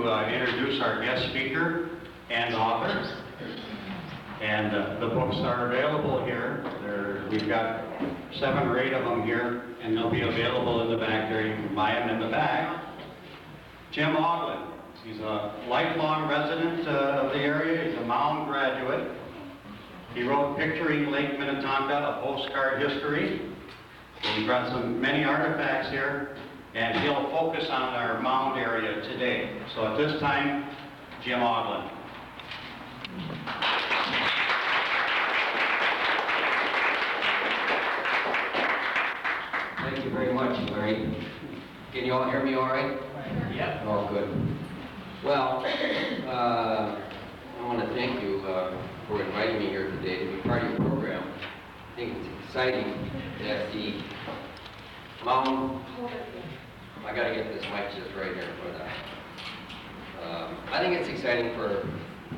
to introduce our guest speaker and author. And the books are available here. We've got 7 or 8 of them here, and they'll be available in the back there. You can buy them in the back. Jim Ogland. He's a lifelong resident of the area. He's a Mound graduate. He wrote Picturing Lake Minnetonka, a postcard history. We've got many artifacts here, and he'll focus on our Mound area today. So at this time, Jim Ogland. Thank you very much, Larry. Can you all hear me all right? Yeah. Oh, good. Well, I want to thank you for inviting me here today to be part of your program. I think it's exciting that the Mound, I got to get this mic just right here for that. I think it's exciting for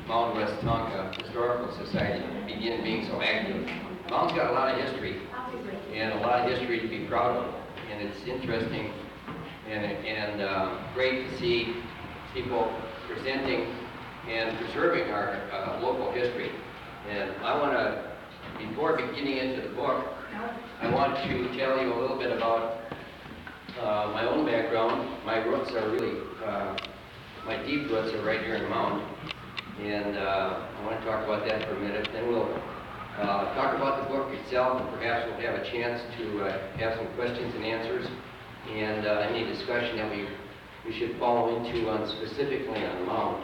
Mound Westonka Historical Society to begin being so active. Mound's got a lot of history, and a lot of history to be proud of, and it's interesting and great to see people presenting and preserving our local history. And I want to, before beginning into the book, I want to tell you a little bit about my own background. My roots are really, my deep roots are right here in Mound. And I want to talk about that for a minute. Then we'll talk about the book itself, and perhaps we'll have a chance to have some questions and answers, and any discussion that we should follow into on specifically on Mound.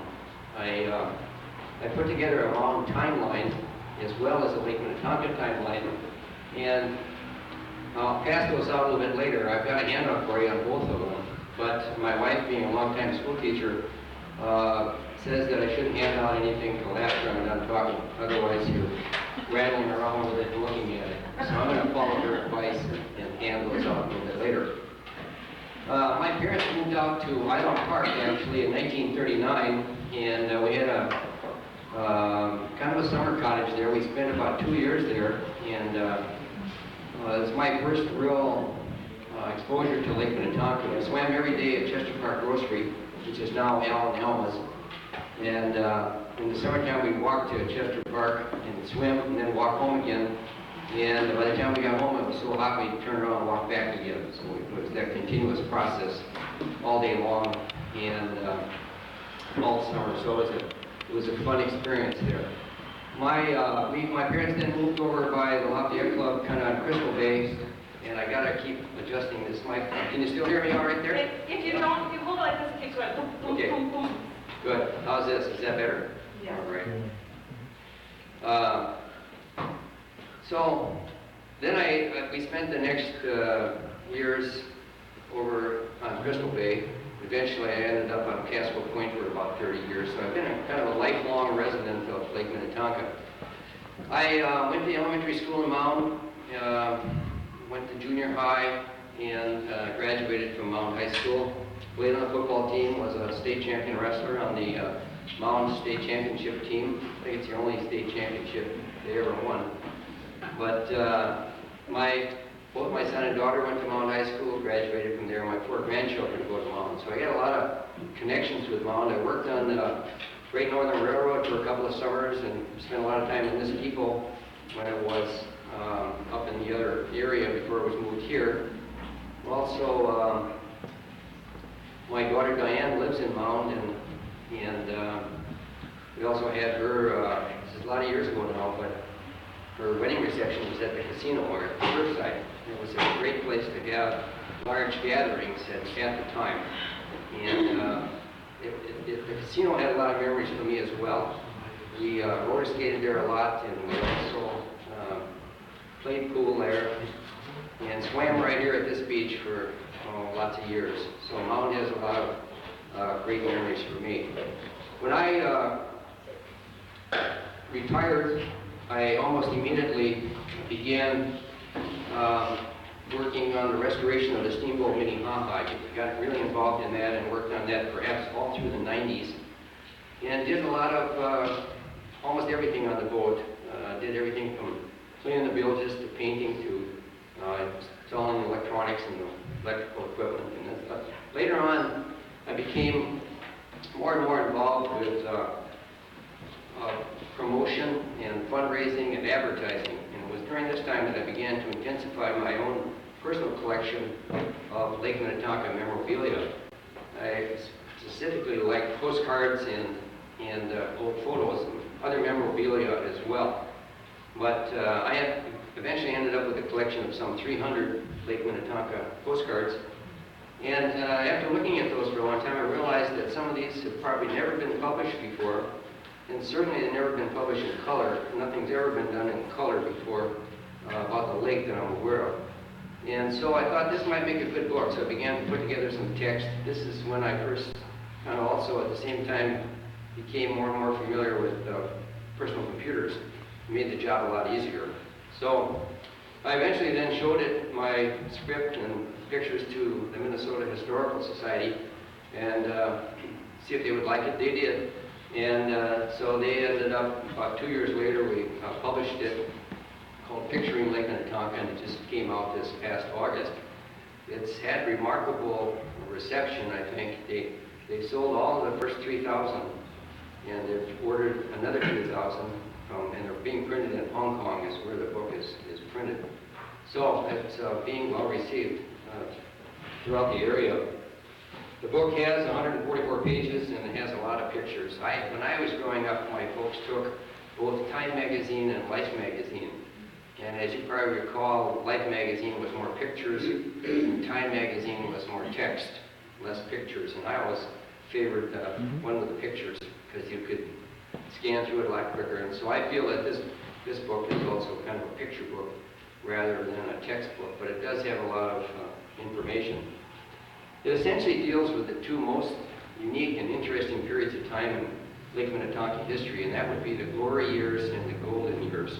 I put together a Mound timeline as well as a Lake Minnetonka timeline, and I'll pass those out a little bit later. I've got a handout for you on both of them, but my wife, being a longtime school teacher, says that I shouldn't hand out anything until after I'm done talking, otherwise you're rattling around with it and looking at it. So I'm going to follow her advice and hand those out a little bit later. My parents moved out to Island Park actually in 1939, and we had a kind of a summer cottage there. We spent about 2 years there, and it was my first real exposure to Lake Minnetonka. I swam every day at Chester Park Grocery, which is now Allen Elma's. And in the summertime, we'd walk to Chester Park and swim, and then walk home again. And by the time we got home, it was so hot, we'd turn around and walk back again. So it was that continuous process all day long and all summer. So it was a fun experience there. My parents then moved over by the Lafayette Club, kind of on Crystal Bay, and I gotta keep adjusting this mic. Can you still hear me all right there? If you don't, if you hold it like this, it keeps going boom, boom, Okay. boom, boom. Good. How's this? Is that better? Yeah. All right. So then we spent the next years over on Crystal Bay. Eventually, I ended up on Casco Point for about 30 years. So I've been kind of a lifelong resident of Lake Minnetonka. I went to elementary school in Mound, went to junior high, and graduated from Mound High School. Played on the football team, was a state champion wrestler on the Mound State Championship team. I think it's the only state championship they ever won. But both my son and daughter went to Mound High School, graduated from there. My 4 grandchildren go to Mound. So I got a lot of connections with Mound. I worked on the Great Northern Railroad for a couple of summers and spent a lot of time in this depot when I was up in the other area before it was moved here. Also, my daughter Diane lives in Mound, and we also had her, this is a lot of years ago now, but her wedding reception was at the casino or at the Surfside. It was a great place to have large gatherings at the time. And the casino had a lot of memories for me as well. We roller skated there a lot, and we also played pool there and swam right here at this beach for lots of years. So Mound has a lot of great memories for me. When I retired, I almost immediately began working on the restoration of the steamboat Minnetonka. I got really involved in that and worked on that perhaps all through the 90s. And did a lot of, almost everything on the boat. Did everything from cleaning the bilges to painting to installing electronics and the electrical equipment. And later on, I became more and more involved with promotion and fundraising and advertising. And it was during this time that I began to intensify my own personal collection of Lake Minnetonka memorabilia. I specifically like postcards and old photos and other memorabilia as well. But I have eventually ended up with a collection of some 300 Lake Minnetonka postcards. And after looking at those for a long time, I realized that some of these have probably never been published before, and certainly they've never been published in color. Nothing's ever been done in color before about the lake that I'm aware of. And so I thought this might make a good book, so I began to put together some text. This is when I first kind of also at the same time became more and more familiar with personal computers. It made the job a lot easier. So I eventually then showed it, my script and pictures, to the Minnesota Historical Society and see if they would like it. They did. And so they ended up, about 2 years later, we published it, called Picturing Lake Minnetonka, and it just came out this past August. It's had remarkable reception, I think. They sold all of the first 3,000, and they've ordered another 2,000, and they're being printed in Hong Kong is where the book is printed. So it's being well received throughout the area. The book has 144 pages, and it has a lot of pictures. When I was growing up, my folks took both Time magazine and Life magazine. And as you probably recall, Life magazine was more pictures, and Time magazine was more text, less pictures. And I always favored the one with the pictures, because you could scan through it a lot quicker. And so I feel that this book is also kind of a picture book rather than a textbook, but it does have a lot of information. It essentially deals with the two most unique and interesting periods of time in Lake Minnetonka history, and that would be the glory years and the golden years.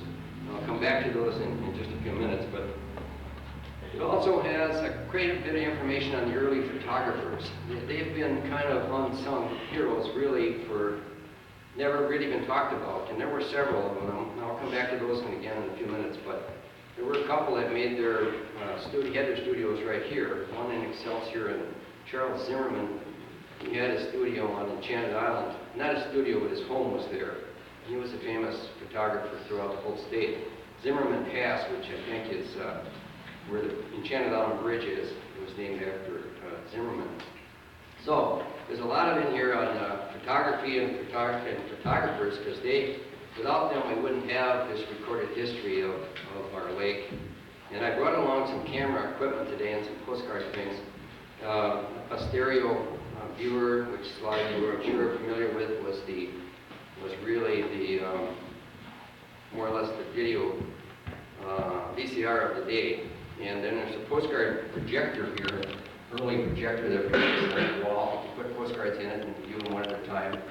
I'll come back to those in just a few minutes, but it also has quite a bit of information on the early photographers. They've been kind of unsung heroes, really, for never really been talked about, and there were several of them. I'll come back to those again in a few minutes, but there were a couple that made their studios right here. One in Excelsior, and Charles Zimmerman. He had a studio on Enchanted Island. Not a studio, but his home was there. He was a famous photographer throughout the whole state. Zimmerman Pass, which I think is where the Enchanted Island Bridge is, it was named after Zimmerman. So there's a lot of in here on photography and photographers, because without them we wouldn't have this recorded history of our lake. And I brought along some camera equipment today and some postcard things. A stereo viewer, which a lot of you are, I'm sure, familiar with, was really the more or less the video VCR of the day. And then there's a postcard projector here, early projector that was on the wall. You put postcards in it and view them one at a time. It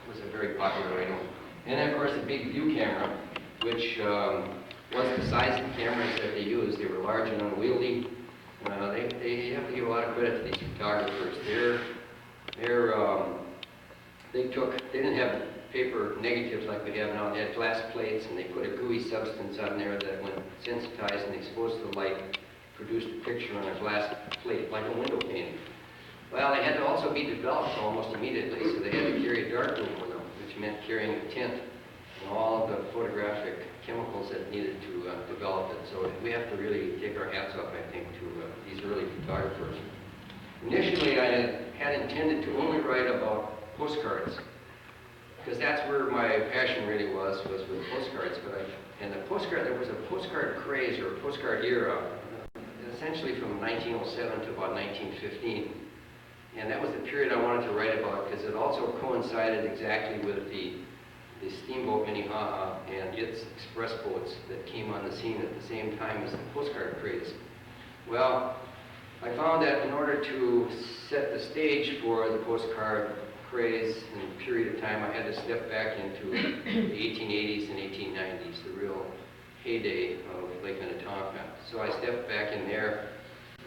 was a very popular item. And then, of course, the big view camera, which was the size of the cameras that they used. They were large and unwieldy. They have to give a lot of credit to these photographers. They didn't have paper negatives like we have now. They had glass plates, and they put a gooey substance on there that, when sensitized and exposed to the light, produced a picture on a glass plate, like a window pane. Well, they had to also be developed almost immediately, so they had to carry a darkroom with them, which meant carrying a tint and all of the photographic chemicals that needed to develop it. So we have to really take our hats off, I think, to these early photographers. Initially, I had intended to only write about postcards, because that's where my passion really was with postcards. And the postcard, there was a postcard craze, or a postcard era, essentially from 1907 to about 1915. And that was the period I wanted to write about, because it also coincided exactly with the steamboat Minnetonka and its express boats that came on the scene at the same time as the postcard craze. Well, I found that in order to set the stage for the postcard craze in a period of time, I had to step back into the 1880s and 1890s, the real heyday of Lake Minnetonka. So I stepped back in there,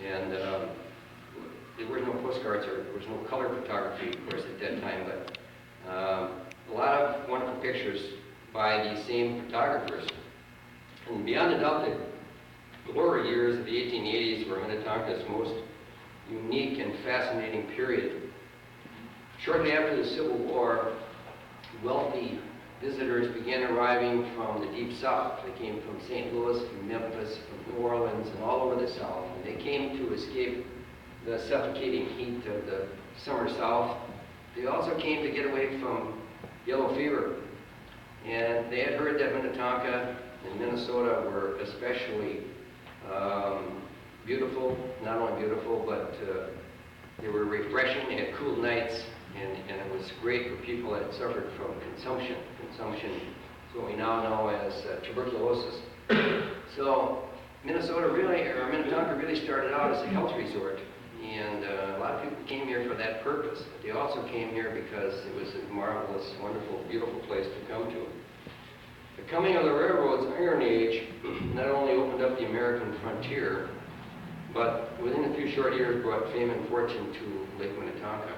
and there were no postcards, or there was no color photography, of course, at that time, but a lot of wonderful pictures by these same photographers. And beyond a doubt, the glory years of the 1880s were Minnetonka's most unique and fascinating period. Shortly after the Civil War, wealthy visitors began arriving from the Deep South. They came from St. Louis, from Memphis, from New Orleans, and all over the South. And they came to escape the suffocating heat of the summer South. They also came to get away from yellow fever. And they had heard that Minnetonka and Minnesota were especially beautiful, not only beautiful, but they were refreshing. They had cool nights, and it was great for people that suffered from consumption. Consumption is what we now know as tuberculosis. So Minnesota really, or Minnetonka really started out as a health resort, and a lot of people came here for that purpose. But they also came here because it was a marvelous, wonderful, beautiful place to come to. The coming of the railroad's Iron Age not only opened up the American frontier, but within a few short years brought fame and fortune to Lake Minnetonka.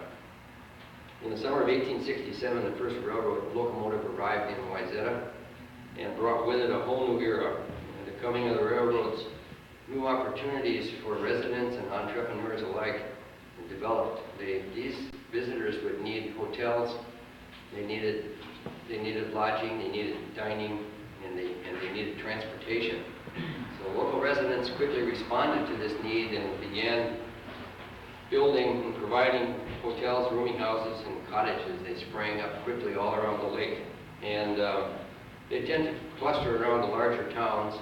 In the summer of 1867, the first railroad locomotive arrived in Wayzata and brought with it a whole new era. And the coming of the railroads, new opportunities for residents and entrepreneurs alike developed. These visitors would need hotels, they needed lodging, they needed dining, and they needed transportation. So local residents quickly responded to this need and began building and providing hotels, rooming houses, and cottages. They sprang up quickly all around the lake. And they tend to cluster around the larger towns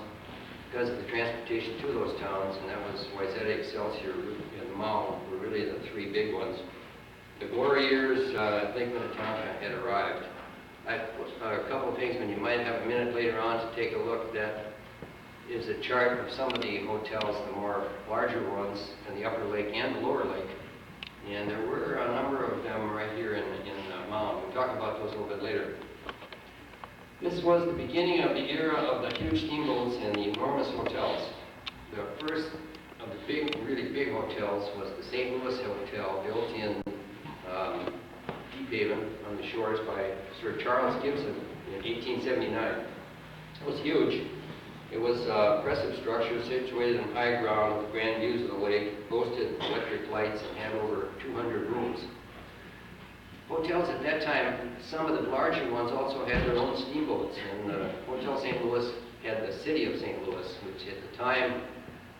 because of the transportation to those towns, and that was Wayzata, Excelsior, and Mound were really the three big ones. The glory years at Lake Minnetonka had arrived. A couple of things, when you might have a minute later on to take a look, that is a chart of some of the hotels, the more larger ones in the upper lake and the lower lake. And there were a number of them right here in Mound. We'll talk about those a little bit later. This was the beginning of the era of the huge steamboats and the enormous hotels. The first of the big, really big hotels was the St. Louis Hotel, built in Deep Haven on the shores by Sir Charles Gibson in 1879. It was huge. It was a impressive structure situated on high ground with grand views of the lake, boasted electric lights, and had over 200 rooms. Hotels at that time, some of the larger ones also had their own steamboats, and Hotel St. Louis had the City of St. Louis, which at the time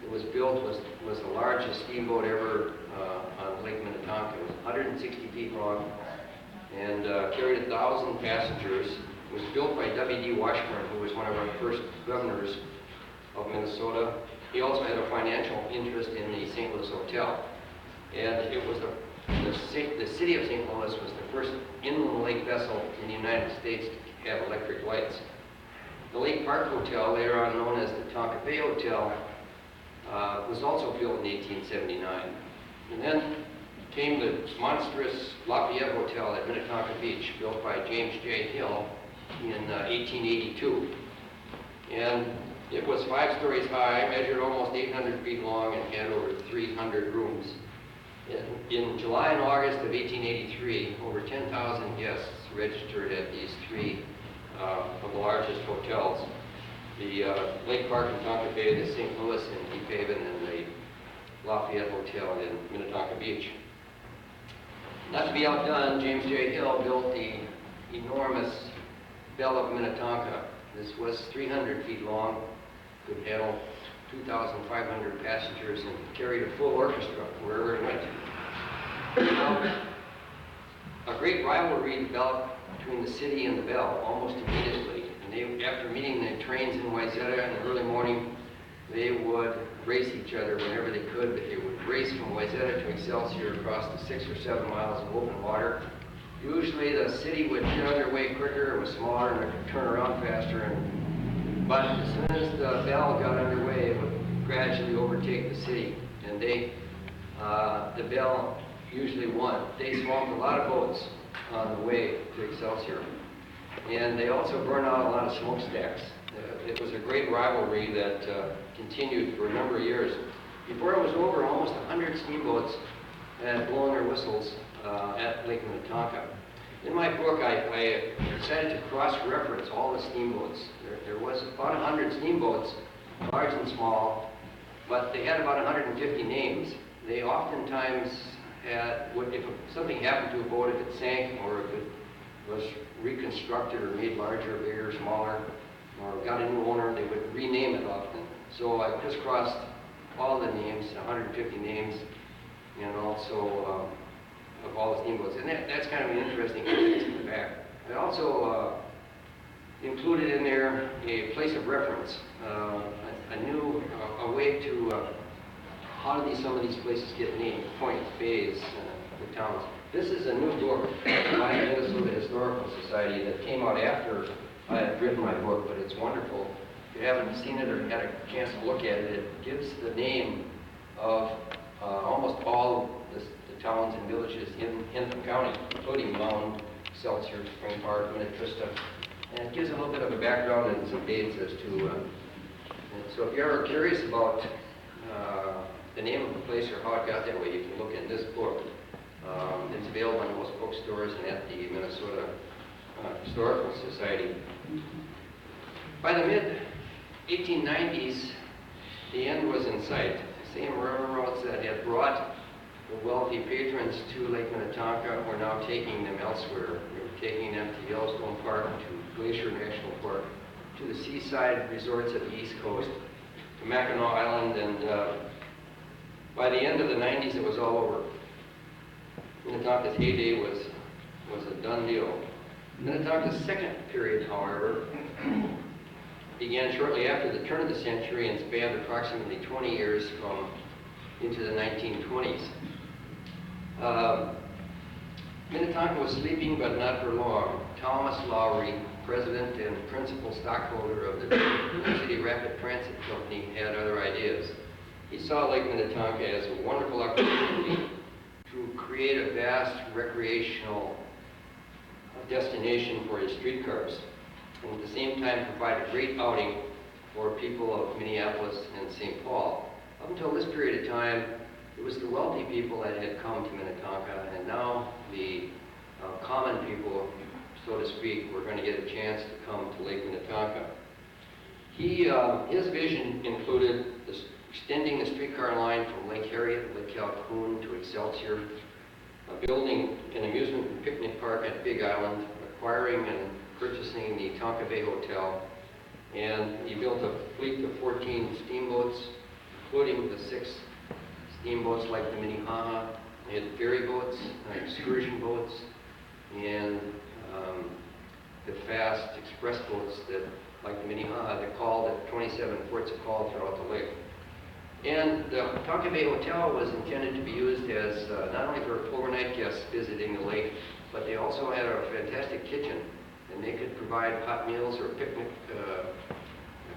it was built was the largest steamboat ever on Lake Minnetonka. It was 160 feet long and carried 1,000 passengers. It was built by W.D. Washburn, who was one of our first governors of Minnesota. He also had a financial interest in the St. Louis Hotel. And it was the City of St. Louis was the first inland lake vessel in the United States to have electric lights. The Lake Park Hotel, later on known as the Tonka Bay Hotel, was also built in 1879. And then came the monstrous Lafayette Hotel at Minnetonka Beach, built by James J. Hill in 1882. And it was 5 stories high, measured almost 800 feet long, and had over 300 rooms. In July and August of 1883, over 10,000 guests registered at these three of the largest hotels. The Lake Park in Tonka Bay, the St. Louis in Deep Haven, and the Lafayette Hotel in Minnetonka Beach. Not to be outdone, James J. Hill built the enormous Belle of Minnetonka. This was 300 feet long, could handle 2,500 passengers, and carried a full orchestra wherever it went. A great rivalry developed between the city and the Belle almost immediately. And they, after meeting the trains in Wayzata in the early morning, they would race each other whenever they could. They would race from Wayzata to Excelsior across the 6 or 7 miles of open water. Usually the city would get on their way quicker, it was smaller, and it could turn around faster. But as soon as the Belle got underway, it would gradually overtake the city. And the Belle usually won. They swamped a lot of boats on the way to Excelsior. And they also burned out a lot of smokestacks. It was a great rivalry that continued for a number of years. Before it was over, almost 100 steamboats had blown their whistles at Lake Minnetonka. In my book, I decided to cross-reference all the steamboats. There was about 100 steamboats, large and small, but they had about 150 names. They oftentimes if something happened to a boat, if it sank or if it was reconstructed or made larger, bigger, smaller, or got a new owner, they would rename it often. So I crisscrossed all the names, 150 names, and also of all the steamboats. And that's kind of an interesting context in the back. I also included in there a place of reference, a way to how do some of these places get named, points, bays, the towns. This is a new book by Minnesota Historical Society that came out after I had written my book, but it's wonderful. If you haven't seen it or had a chance to look at it, it gives the name of almost all the towns and villages in Hinton County, including Mound, Excelsior, Spring Park, Minnetonka. And it gives a little bit of a background and some dates as to, so if you're ever curious about the name of the place or how it got that way, you can look in this book. It's available in most bookstores and at the Minnesota Historical Society. By the mid-1890s, the end was in sight. The same railroads that had brought the wealthy patrons to Lake Minnetonka were now taking them elsewhere. They were taking them to Yellowstone Park, to Glacier National Park, to the seaside resorts of the East Coast, to Mackinac Island, and by the end of the 90s, it was all over. Minnetonka's heyday was a done deal. Minnetonka's second period, however, began shortly after the turn of the century and spanned approximately 20 years from into the 1920s. Minnetonka was sleeping, but not for long. Thomas Lowry, president and principal stockholder of the City Rapid Transit Company, had other ideas. He saw Lake Minnetonka as a wonderful opportunity to create a vast recreational destination for his streetcars, and at the same time provide a great outing for people of Minneapolis and St. Paul. Up until this period of time, it was the wealthy people that had come to Minnetonka, and now the common people, so to speak, were going to get a chance to come to Lake Minnetonka. His vision included extending the streetcar line from Lake Harriet, Lake Calhoun to Excelsior, building an amusement and picnic park at Big Island, acquiring and purchasing the Tonka Bay Hotel, and he built a fleet of 14 steamboats, including the 6 steamboats like the Minnetonka. They had ferry boats, excursion boats, and the fast express boats that, like the Minnetonka, that called at 27 ports of call throughout the lake. And the Tonka Bay Hotel was intended to be used as not only for overnight guests visiting the lake, but they also had a fantastic kitchen, and they could provide hot meals or picnic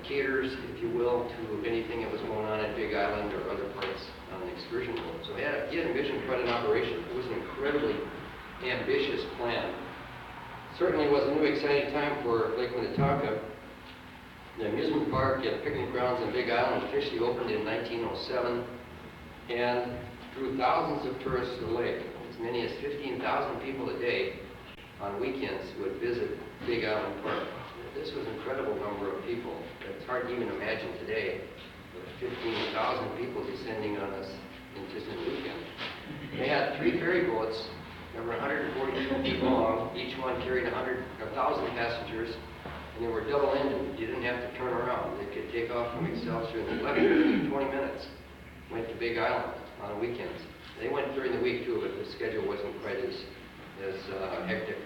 caters, if you will, to anything that was going on at Big Island or other parts on the excursion boat. So he had envisioned quite an operation. It was an incredibly ambitious plan. Certainly was a new exciting time for Lake Minnetonka. The amusement park and picnic grounds on Big Island officially opened in 1907 and drew thousands of tourists to the lake. As many as 15,000 people a day on weekends would visit Big Island Park. This was an incredible number of people. It's hard to even imagine today with 15,000 people descending on us in just a weekend. They had 3 ferry boats. There were 142 feet long. Each one carried 1,000 passengers. And they were double-ended. You didn't have to turn around. They could take off from Excelsior and they left in 20 minutes. Went to Big Island on the weekends. They went during the week too, but the schedule wasn't quite as hectic.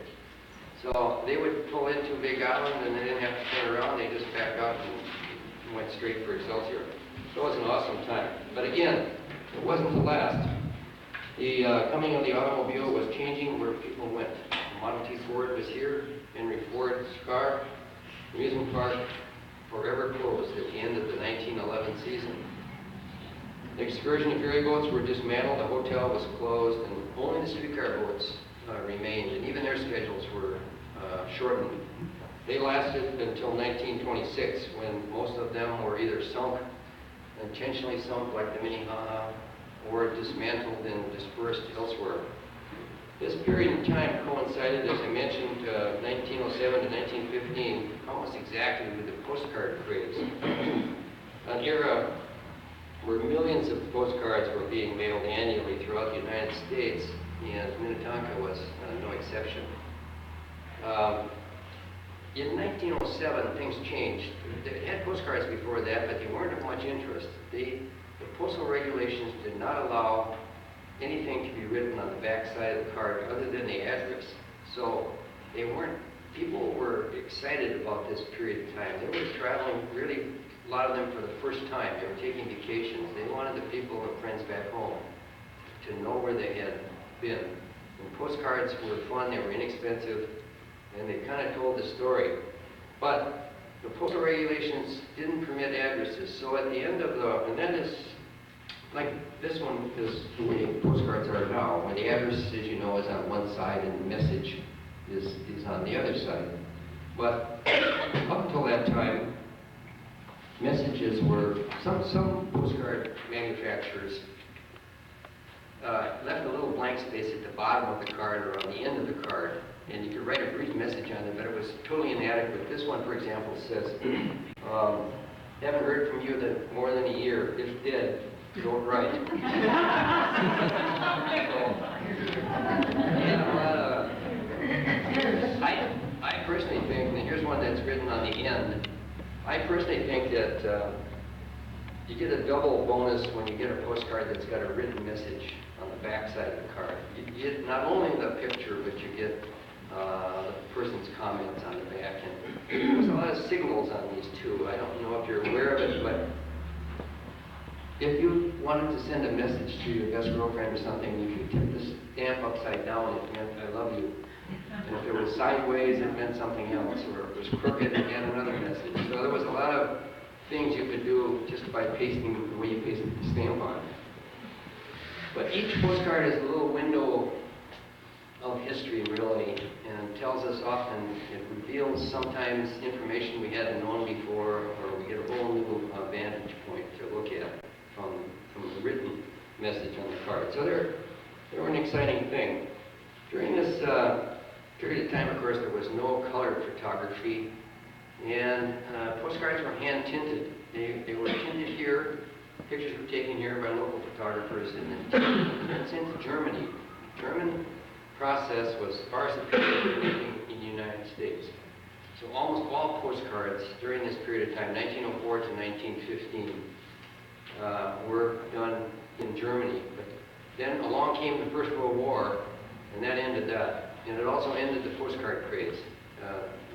So they would pull into Big Island and they didn't have to turn around. They just backed out and went straight for Excelsior. So it was an awesome time. But again, it wasn't the last. The coming of the automobile was changing where people went. Model T Ford was here. Henry Ford's car. Amusement park forever closed at the end of the 1911 season. The excursion and ferry boats were dismantled, the hotel was closed, and only the streetcar boats remained, and even their schedules were shortened. They lasted until 1926, when most of them were either sunk, intentionally sunk like the Minnetonka, or dismantled and dispersed elsewhere. This period of time coincided, as I mentioned, 1907 to 1915, almost exactly with the postcard craze. An era where millions of postcards were being mailed annually throughout the United States, and Minnetonka was no exception. In 1907, things changed. They had postcards before that, but they weren't of much interest. The postal regulations did not allow anything to be written on the back side of the card other than the address. So people were excited about this period of time. They were traveling, really, a lot of them for the first time. They were taking vacations. They wanted the people and friends back home to know where they had been. And postcards were fun, they were inexpensive, and they kind of told the story. But the postal regulations didn't permit addresses. So at the end of and that is, like this one is the way postcards are now, where the address, as you know, is on one side and the message is on the other side. But up until that time, messages were, some postcard manufacturers left a little blank space at the bottom of the card or on the end of the card, and you could write a brief message on it, but it was totally inadequate. This one, for example, says, haven't heard from you in more than a year. If dead, don't write. I personally think, and here's one that's written on the end, I personally think that you get a double bonus when you get a postcard that's got a written message on the back side of the card. You get not only the picture, but you get the person's comments on the back. And there's a lot of signals on these too. I don't know if you're aware of it, but if you wanted to send a message to your best girlfriend or something, you could tip the stamp upside down, it meant I love you. And if it was sideways, it meant something else. Or if it was crooked, it meant another message. So there was a lot of things you could do just by pasting the way you pasted the stamp on. But each postcard is a little window of history, really, and tells us often, it reveals sometimes information we hadn't known before, or we get a whole new vantage point to look at from the written message on the card. So they were an exciting thing. During this period of time, of course, there was no color photography, and postcards were hand-tinted. They were tinted here, pictures were taken here by local photographers, and then sent to Germany. The German process was far superior to anything in the United States. So almost all postcards during this period of time, 1904 to 1915, were done in Germany. But then along came the First World War, and that ended that. And it also ended the postcard craze.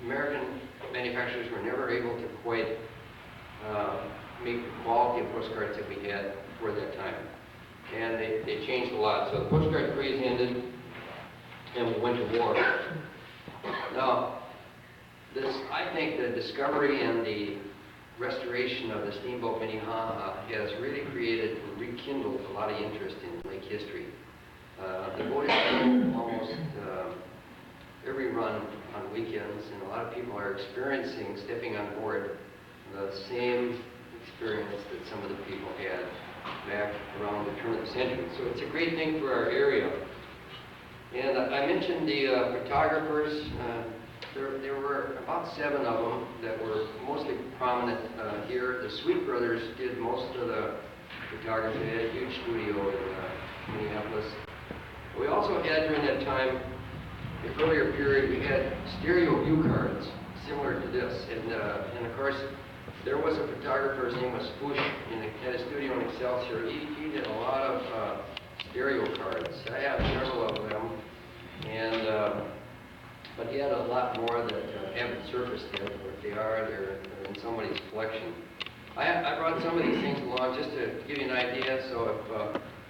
American manufacturers were never able to quite make the quality of postcards that we had for that time. And they changed a lot. So the postcard craze ended, and we went to war. Now, I think the discovery and the restoration of the steamboat Minnetonka has really created and rekindled a lot of interest in lake history. The boat is done almost every run on weekends, and a lot of people are experiencing, stepping on board, the same experience that some of the people had back around the turn of the century. So it's a great thing for our area. And I mentioned the photographers. There were about 7 of them that were mostly prominent here. The Sweet brothers did most of the photography. They had a huge studio in Minneapolis. We also had, during that time, the earlier period, we had stereo view cards similar to this. And of course, there was a photographer, his name was Bush, and he had a studio in Excelsior. He did a lot of stereo cards. I have several of them, and but he had a lot more that haven't surfaced yet. But if they are, they're in somebody's collection. I brought some of these things along just to give you an idea. So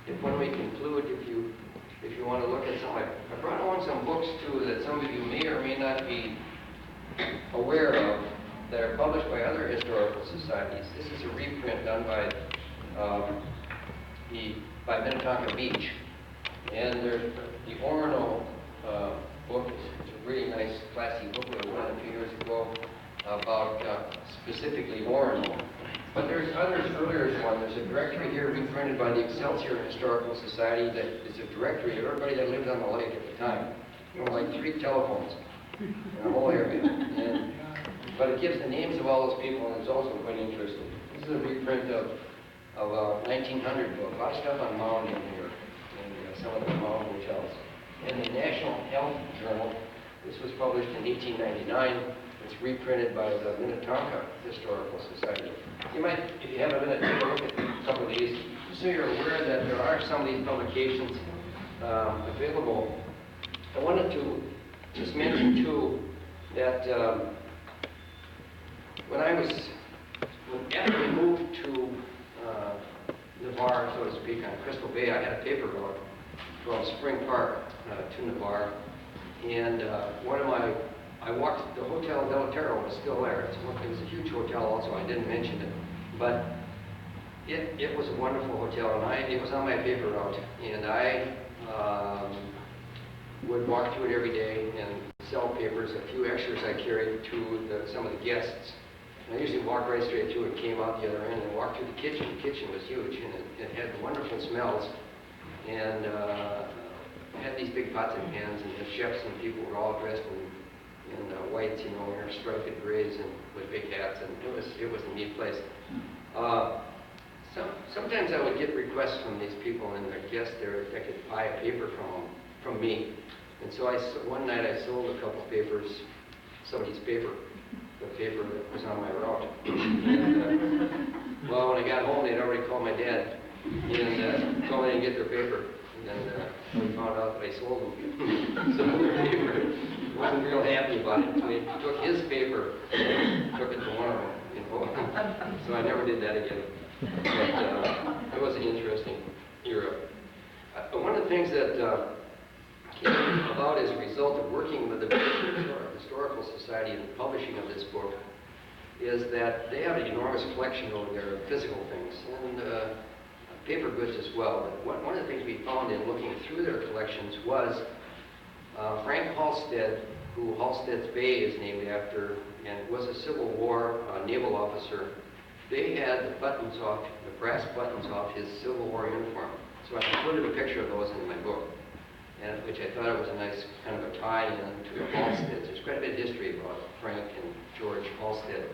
if when we conclude, if you want to look at some, I brought along some books too that some of you may or may not be aware of that are published by other historical societies. This is a reprint done by Minnetonka Beach, and there's the Orono book. It's a really nice, classy book that I wrote a few years ago about specifically Orono. But there's others earlier as one. There's a directory here reprinted by the Excelsior Historical Society that is a directory of everybody that lived on the lake at the time. You know, like 3 telephones in the whole area. But it gives the names of all those people, and it's also quite interesting. This is a reprint of of a 1900 book. A lot of stuff on Mound in here, and some of the Mound hotels. In the National Health Journal, this was published in 1899. It's reprinted by the Minnetonka Historical Society. You might, if you have a minute, take a look at a couple of these, just so you're aware that there are some of these publications available. I wanted to just mention too that after we moved to Navarre, so to speak, on Crystal Bay, I had a paper route from Spring Park to Navarre, and I walked, the Hotel Del Terro was still there. It was a huge hotel also, I didn't mention it, but it was a wonderful hotel, and it was on my paper route, and I would walk through it every day and sell papers, a few extras I carried to some of the guests. And I usually walked right straight through and came out the other end and walked through the kitchen. The kitchen was huge, and it had wonderful smells, and had these big pots and pans, and the chefs and people were all dressed in whites, you know, or striped grays and with big hats, and it was a neat place. Sometimes I would get requests from these people and their guests there if I could buy a paper from me. And so one night I sold a couple papers, somebody's paper, the paper that was on my route. And, well, when I got home, they'd already called my dad and told me they didn't get their paper. And we found out that I sold them. Sold their paper. Wasn't real happy about it. So he took his paper and took it to one of them, you know. So I never did that again. But it was an interesting era. One of the things that came about as a result of working with the Historical Society and the publishing of this book is that they have an enormous collection over there of physical things and paper goods as well. But one of the things we found in looking through their collections was Frank Halstead, who Halstead's Bay is named after, and was a Civil War naval officer. They had the buttons off, the brass buttons off his Civil War uniform. So I included a picture of those in my book, and which I thought it was a nice kind of a tie-in to the Halsteads. There's quite a bit of history about Frank and George Halstead.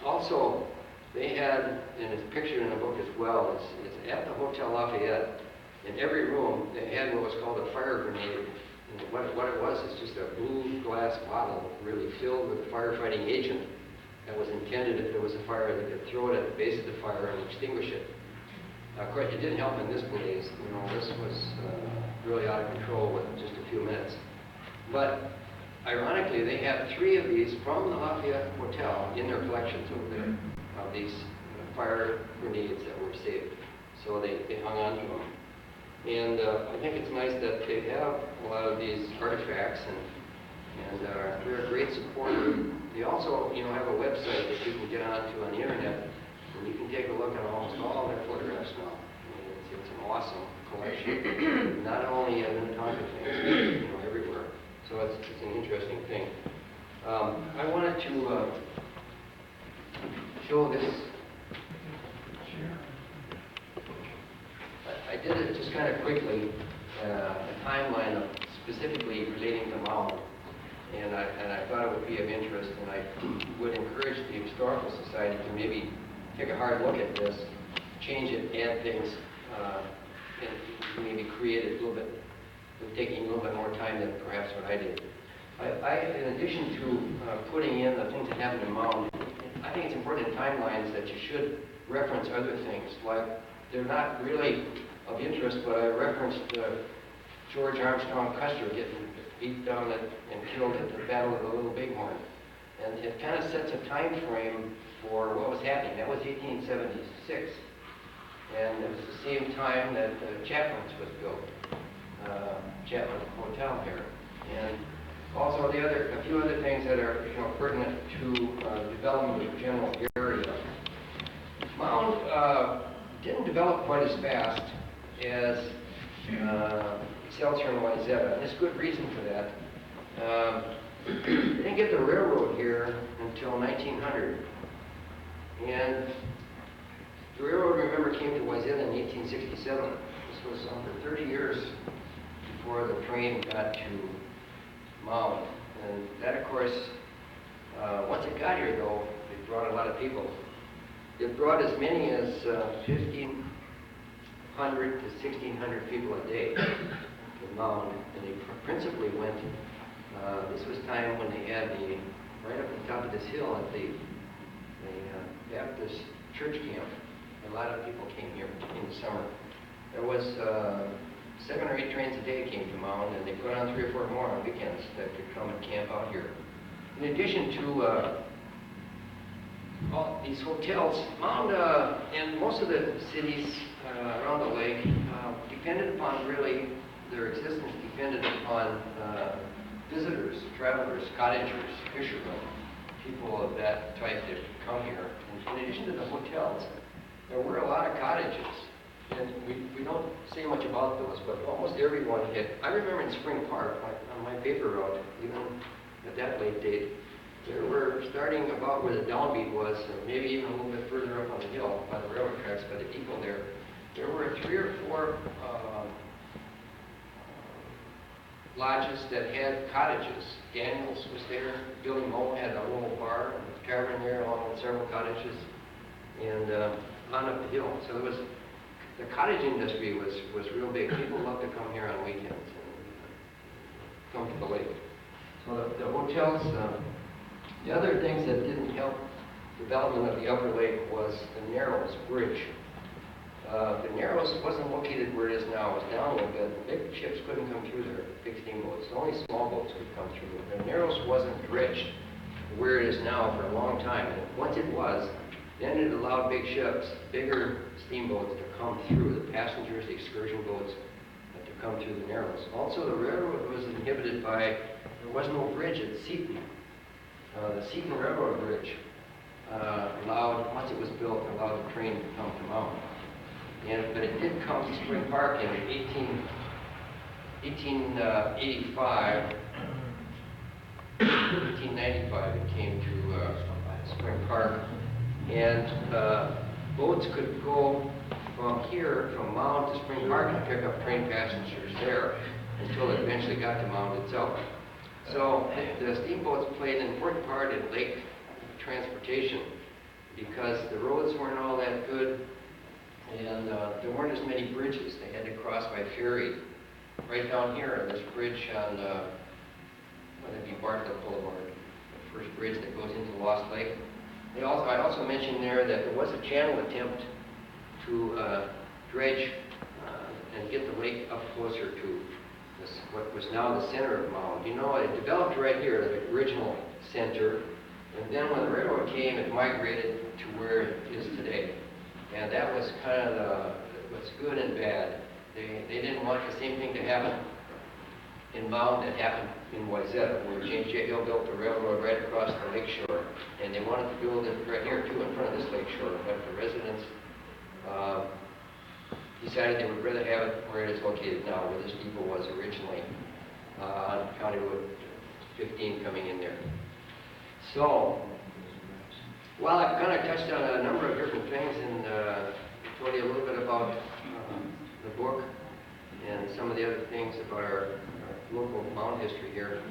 Also, they had, and it's pictured in the book as well, it's at the Hotel Lafayette. In every room, they had what was called a fire grenade. And what it was is just a blue glass bottle really filled with firefighting agent that was intended if there was a fire, they could throw it at the base of the fire and extinguish it. Of course, it didn't help in this blaze. You know, this was really out of control within just a few minutes. But ironically, they have 3 of these from the Lafayette Hotel in their collections over there of these fire grenades that were saved. So they hung on to them. And I think it's nice that they have a lot of these artifacts, and they're a great supporter. They also, you know, have a website that you can get onto on the internet, and you can take a look at almost all their photographs now. I mean, it's an awesome collection, not only in Minnetonka things, but, you know, everywhere. So it's an interesting thing. I wanted to show this. I did it just kind of quickly, a timeline of specifically relating to Mound, and I thought it would be of interest, and I would encourage the Historical Society to maybe take a hard look at this, change it, add things, and maybe create it a little bit, taking a little bit more time than perhaps what I did. In addition to putting in the things that happen in Mound, I think it's important in timelines that you should reference other things, like they're not really of interest, but I referenced George Armstrong Custer getting beat down and killed at the Battle of the Little Bighorn. And it kind of sets a time frame for what was happening. That was 1876. And it was the same time that Chapman's was built, Chapman Hotel here. And also a few other things that are, you know, pertinent to the development of the general area. Mound didn't develop quite as fast as Excelsior and Wayzata, and there's good reason for that. They didn't get the railroad here until 1900. And the railroad, remember, came to Wayzata in 1867. This was for 30 years before the train got to Mound. And that, of course, once it got here, though, it brought a lot of people. it brought as many as 1,500 to 1,600 people a day to the mound, and they principally went, this was time when they had right up the top of this hill at the Baptist church camp. A lot of people came here in the summer. There was 7 or 8 trains a day came to Mound, and they put on 3 or 4 more on weekends that could come and camp out here. In addition to all these hotels, Mound and most of the cities around the lake depended upon their existence depended upon visitors, travelers, cottagers, fishermen, people of that type that come here. And in addition to the hotels, there were a lot of cottages. And we don't say much about those, but almost everyone had. I remember in Spring Park, on my paper route, even at that late date, there were, starting about where the downbeat was, and maybe even a little bit further up on the hill by the railroad tracks, by the depot there were 3 or 4 lodges that had cottages. Daniels was there, Billy Moe had a little bar and tavern there along with several cottages, and on up the hill. So there was, the cottage industry was real big. People loved to come here on weekends and come to the lake. So the hotels, the other things that didn't help development of the upper lake was the Narrows Bridge. The Narrows wasn't located where it is now. It was down a little bit. The big ships couldn't come through there, big steamboats. Only small boats could come through. The Narrows wasn't dredged where it is now for a long time. And once it was, then it allowed big ships, bigger steamboats to come through, the passengers, the excursion boats, to come through the Narrows. Also, the railroad was inhibited by, there was no bridge at Seton. The Seton Railroad Bridge allowed, once it was built, allowed the train to come to Mound. But it did come to Spring Park in 1885. 1895 it came to Spring Park. And boats could go from here, from Mound to Spring Park, and pick up train passengers there until it eventually got to Mound itself. So the steamboats played an important part in lake transportation because the roads weren't all that good, and there weren't as many bridges. They had to cross by ferry. Right down here, this bridge on, what would be Bartlett Boulevard, the first bridge that goes into Lost Lake. I also mentioned there that there was a channel attempt to dredge and get the lake up closer to this, what was now the center of Mound. You know, it developed right here, the original center, and then when the railroad came, it migrated to where it is today. And that was kind of what's good and bad. They didn't want the same thing to happen in Mound that happened in Wayzata, where James J. Hill built the railroad right across the lake shore. And they wanted to build it right here, too, in front of this lake shore. But the residents decided they would rather have it where it is located now, where this depot was originally, on County Road 15 coming in there. So, well, I've kind of touched on a number of different things and told you a little bit about the book and some of the other things about our local Mound history here.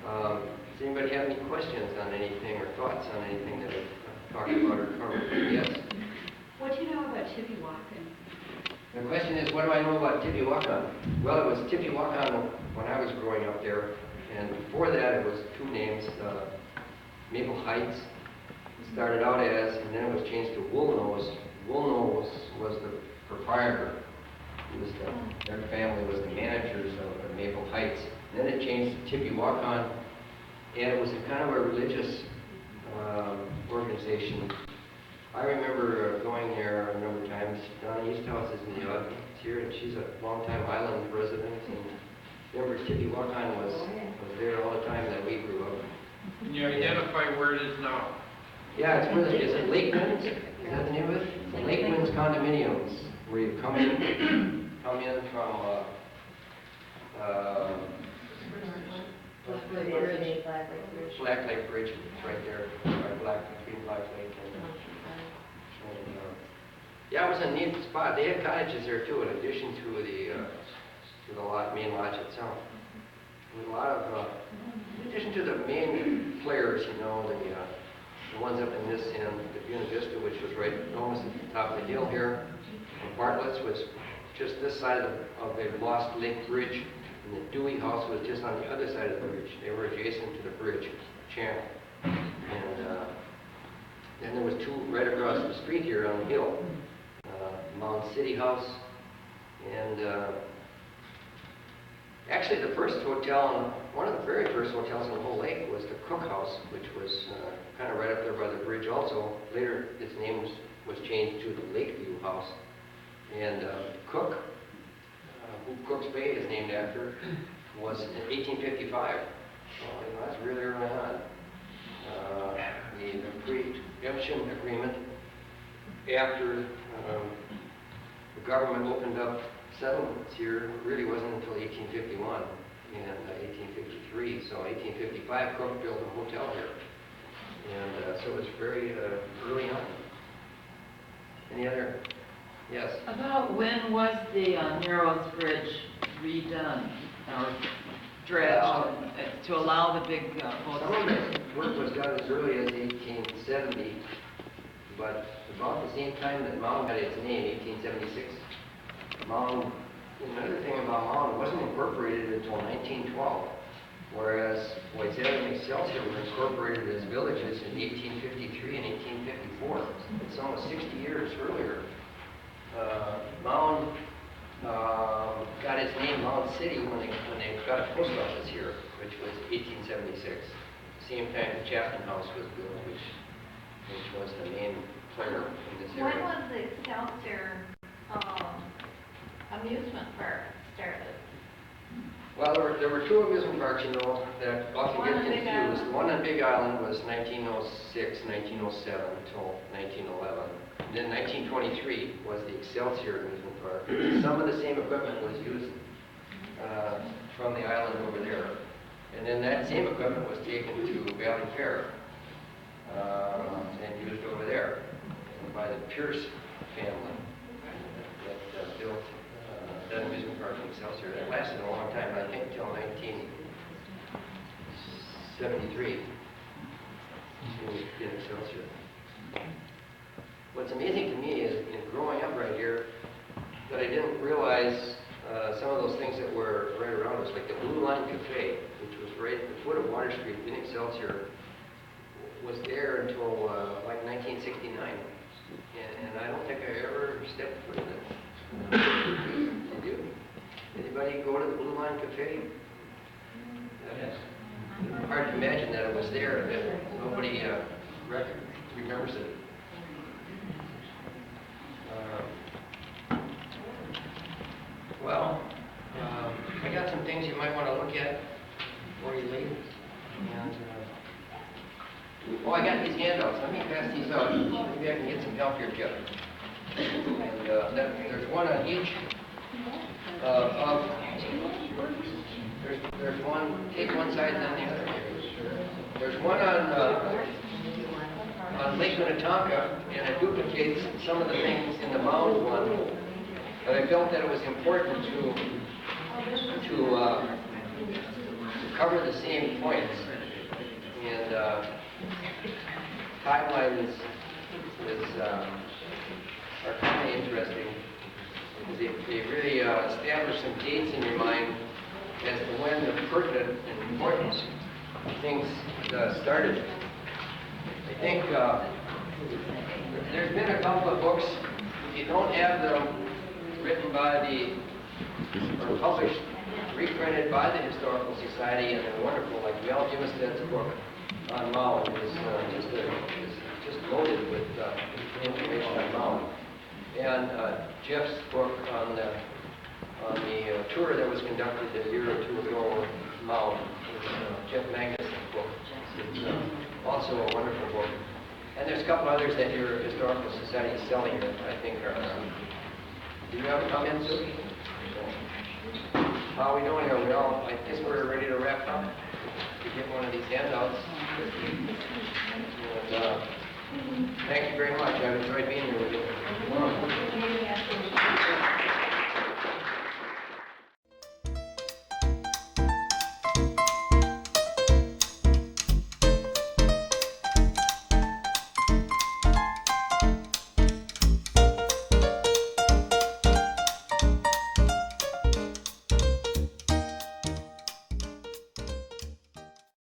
Does anybody have any questions on anything or thoughts on anything that I've talked about or covered? Yes? What do you know about Tippewalkin? The question is, what do I know about Tippewalkin? Well, it was Tippewalkin when I was growing up there, and before that it was 2 names, Maple Heights. It started out as, and then it was changed to Woolnose. Woolnose was the proprietor. Their family was the managers of Maple Heights. Then it changed to Tippewalkin, and it was a kind of a religious organization. I remember going there a number of times. Donna Easthouse is in the audience here, and she's a longtime island resident. And remember, Tippewalkin was there all the time that we grew up. Can you identify where it is now? Yeah, it's where, is it Lake Minnetonka? Is that the name of it? Lake Minnetonka condominiums, where you come in from Black Lake Bridge. It's right there, between Black Lake and yeah, it was a neat spot. They had cottages there too, in addition to the main lodge itself. And a lot of, in addition to the main players, you know, the the ones up in this end, the Buena Vista, which was right almost at the top of the hill here. And Bartlett's was just this side of the Lost Lake Bridge, and the Dewey House was just on the other side of the bridge. They were adjacent to the bridge channel. And then there was two right across the street here on the hill. Mound City House, and actually the first hotel, one of the very first hotels on the whole lake was the Cook House, which was kind of right up there by the bridge also. Later its name was changed to the Lakeview House. And Cook, who Cook's Bay is named after, was in 1855. So, that's really early on. The pre-emption agreement after the government opened up settlements here really wasn't until 1851 and 1853. So 1855, Cook built a hotel here. And so it was very early on. Any other? Yes? About when was the Narrows Bridge redone or dredged to allow the big boats? Some of the work was done as early as 1870, but about the same time that Mound had its name, 1876. Mound, another thing about Mound, it wasn't incorporated until 1912, whereas Whiteshead and Excelsior were incorporated as villages in 1853 and 1854. It's almost 60 years earlier. Mound got its name Mound City when they got a post office here, which was 1876. Same time the Chapman House was built, which was the main player in this area. When was the Excelsior amusement park started? Well, there were two amusement parks, that often One get on Big confused. Island. The one on Big Island was 1906, 1907 until 1911. And then 1923 was the Excelsior amusement park. Some of the same equipment was used from the island over there. And then that same equipment was taken to Valley Fair and used over there by the Pierce family that built that amusement park in Excelsior. That lasted a long time, I think till 1973 in Excelsior. What's amazing to me is, in growing up right here, that I didn't realize some of those things that were right around us, like the Blue Line Cafe, which was right at the foot of Water Street in Excelsior, was there until like 1969. And I don't think I ever stepped foot in it. Did you? Anybody go to the Blue Line Cafe? It's hard to imagine that it was there, that nobody remembers it. I got some things you might want to look at before you leave. And, I got these handouts. Let me pass these out. Maybe I can get some help here, Jeff. And there's one on each there's one, take one side and then the other. There's one on Lake Minnetonka, and it duplicates some of the things in the Mound one, but I felt that it was important to cover the same points. And timelines are kind of interesting, because they really establish some dates in your mind as to when the pertinent and important things started. I think there's been a couple of books. If you don't have them written by or published, reprinted by the Historical Society, and they're wonderful, like Mel Jimisted's book on Mound is just loaded with information on Mound. And Jeff's book on the tour that was conducted a year or two ago on Mound, Jeff Magnuson's book. It's also a wonderful book. And there's a couple others that your Historical Society is selling that I think are... Do you have a comment, Sue? How are we doing here? I guess we're ready to wrap up. To get one of these handouts. And, thank you very much. I've enjoyed being here with you.